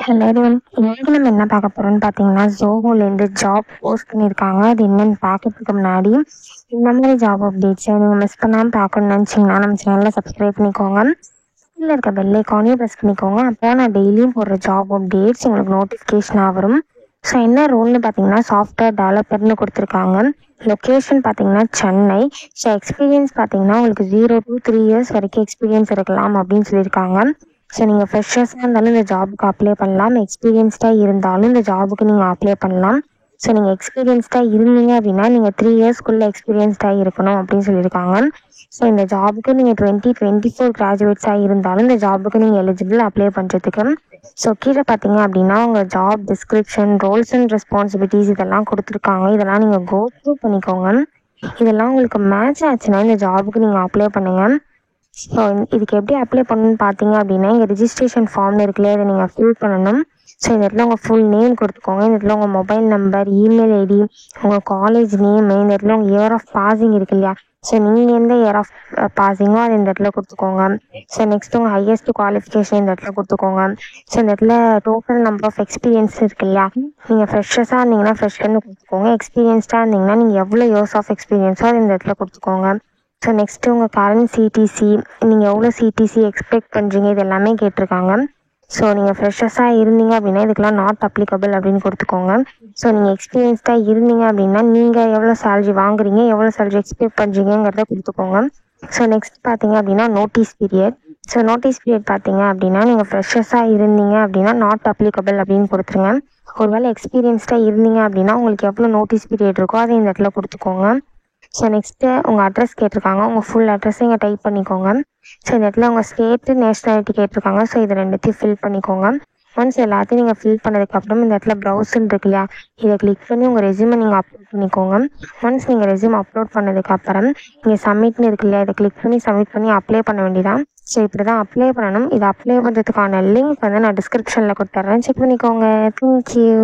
Hello everyone. இன்னைக்கு நம்ம என்ன பார்க்க போறோம்னு பார்த்தீங்கன்னா, ஜோஹோலேருந்து ஜாப் போஸ்ட் பண்ணியிருக்காங்க. அது என்னன்னு பார்க்கறதுக்கு முன்னாடி இந்த மாதிரி ஜாப் அப்டேட்ஸை நீங்கள் மிஸ் பண்ணாமல் பார்க்கணும்னு நினச்சிங்கன்னா நம்ம சேனலை சப்ஸ்கிரைப் பண்ணிக்கோங்க. கீழே இருக்க பெல் ஐக்கானையும் ப்ரெஸ் பண்ணிக்கோங்க. அப்போ நான் டெய்லியும் போடுற ஜாப் அப்டேட்ஸ் உங்களுக்கு நோட்டிஃபிகேஷனாக வரும். ஸோ என்ன ரோல்னு பார்த்தீங்கன்னா, சாஃப்ட்வேர் டெவலப்பர்னு கொடுத்துருக்காங்க. லொக்கேஷன் பார்த்தீங்கன்னா சென்னை. ஸோ எக்ஸ்பீரியன்ஸ் பார்த்தீங்கன்னா உங்களுக்கு 0 to 3 years வரைக்கும் எக்ஸ்பீரியன்ஸ் இருக்கலாம் அப்படின்னு சொல்லியிருக்காங்க. ஸோ நீங்கள் ஃப்ரெஷர்ஸாக இருந்தாலும் இந்த ஜாபுக்கு அப்ளை பண்ணலாம், எக்ஸ்பீரியன்ஸ்டாக இருந்தாலும் இந்த ஜாபுக்கு நீங்கள் அப்ளை பண்ணலாம். ஸோ நீங்கள் எக்ஸ்பீரியன்ஸ்டாக இருந்தீங்க அப்படின்னா நீங்கள் 3 yearsக்குள்ளே எக்ஸ்பீரியன்ஸ்டாக இருக்கணும் அப்படின்னு சொல்லியிருக்காங்க. ஸோ இந்த ஜாபுக்கு நீங்கள் 2024 கிராஜுவேட்ஸாக இருந்தாலும் இந்த ஜாபுக்கு நீங்கள் எலிஜிபிள் அப்ளை பண்ணுறதுக்கு. ஸோ கீழே பார்த்தீங்க அப்படின்னா உங்கள் job description, roles and responsibilities இதெல்லாம் கொடுத்துருக்காங்க. இதெல்லாம் நீங்கள் கோ த்ரூ பண்ணிக்கோங்க. இதெல்லாம் உங்களுக்கு மேட்ச் ஆச்சுன்னா இந்த ஜாபுக்கு நீங்கள் அப்ளை பண்ணுங்கள். ஸோ இதுக்கு எப்படி அப்ளை பண்ணணும்னு பார்த்தீங்க அப்படின்னா, இங்கே ரிஜிஸ்ட்ரேஷன் ஃபார்ம்னு இருக்குல்லையே அதை நீங்கள் ஃபில் பண்ணணும். ஸோ இந்த இடத்துல உங்கள் ஃபுல் நேம் கொடுத்துக்கோங்க. இந்த இடத்துல உங்கள் மொபைல் நம்பர், இமெயில் ஐடி, உங்கள் காலேஜ் நேமு, இந்த இடத்துல உங்கள் இயர் ஆஃப் பாசிங் இருக்கு இல்லையா, ஸோ நீங்கள் எந்த இயர் ஆஃப் பாசிங்கோ அது இந்த இடத்துல கொடுத்துக்கோங்க. ஸோ நெக்ஸ்ட் உங்கள் ஹையஸ்ட் குவாலிஃபிகேஷன் இந்த இடத்துல கொடுத்துக்கோங்க. ஸோ இந்த இடத்துல டோட்டல் நம்பர் ஆஃப் எக்ஸ்பீரியன்ஸ் இருக்கு இல்லையா, நீங்கள் ஃப்ரெஷர்ஸாக இருந்தீங்கன்னா ஃப்ரெஷர்னு கொடுத்துக்கோங்க. எக்ஸ்பீரியன்ஸ்டாக இருந்தீங்கன்னா நீங்கள் எவ்வளோ இயர்ஸ் ஆஃப் எக்ஸ்பீரியன்ஸோ அது இந்த இடத்துல கொடுத்துக்கோங்க. ஸோ நெக்ஸ்ட்டு உங்கள் கரண்ட் சிடிசி, நீங்கள் எவ்வளோ சிடிசி எக்ஸ்பெக்ட் பண்ணுறீங்க இது எல்லாமே கேட்டிருக்காங்க. ஸோ நீங்கள் ஃப்ரெஷர்ஸாக இருந்தீங்க அப்படின்னா இதுக்கெலாம் நாட் அப்ளிகபிள் அப்படின்னு கொடுத்துக்கோங்க. ஸோ நீங்கள் எக்ஸ்பீரியன்ஸ்டாக இருந்தீங்க அப்படின்னா நீங்கள் எவ்வளோ சேலரி வாங்குறீங்க, எவ்வளோ சேலரி எக்ஸ்பெக்ட் பண்ணுறீங்கிறத கொடுத்துக்கோங்க. ஸோ நெக்ஸ்ட் பார்த்தீங்க அப்படின்னா notice period. So notice period பார்த்தீங்க அப்படின்னா நீங்கள் ஃப்ரெஷர்ஸாக இருந்தீங்க அப்படின்னா நாட் அப்ளிகபிள் அப்படின்னு கொடுத்துருங்க. ஒருவேளை எக்ஸ்பீரியன்ஸ்டாக இருந்தீங்க அப்படின்னா உங்களுக்கு எவ்வளோ நோட்டீஸ் பீரியட் இருக்கோ அதை இந்த இடத்துல கொடுத்துக்கோங்க. ஸோ நெக்ஸ்ட்டு உங்கள் அட்ரஸ் கேட்டிருக்காங்க. உங்கள் ஃபுல் அட்ரஸை இங்கே டைப் பண்ணிக்கோங்க. ஸோ இந்த இடத்துல உங்கள் ஸ்டேட்டு, நேஷ்னாலிட்டி கேட்டிருக்காங்க. ஸோ இது ரெண்டுத்தையும் ஃபில் பண்ணிக்கோங்க. ஒன்ஸ் எல்லாத்தையும் நீங்கள் ஃபில் பண்ணதுக்கப்புறம் இந்த இடத்துல ப்ரௌசர் இருக்கு இல்லையா, இதை கிளிக் பண்ணி உங்கள் ரெஸ்யூமை நீங்கள் அப்லோட் பண்ணிக்கோங்க. ஒன்ஸ் நீங்கள் ரெஸ்யூம் அப்லோட் பண்ணதுக்கப்புறம் இங்கே சப்மிட்னு இருக்கு இல்லையா, இதை கிளிக் பண்ணி சப்மிட் பண்ணி அப்ளை பண்ண வேண்டியதான். ஸோ இப்படி தான் அப்ளை பண்ணணும். இதை அப்ளை பண்ணுறதுக்கான லிங்க் வந்து நான் டிஸ்கிரிப்ஷனில் கொடுத்துட்றேன், செக் பண்ணிக்கோங்க. தேங்க்யூ.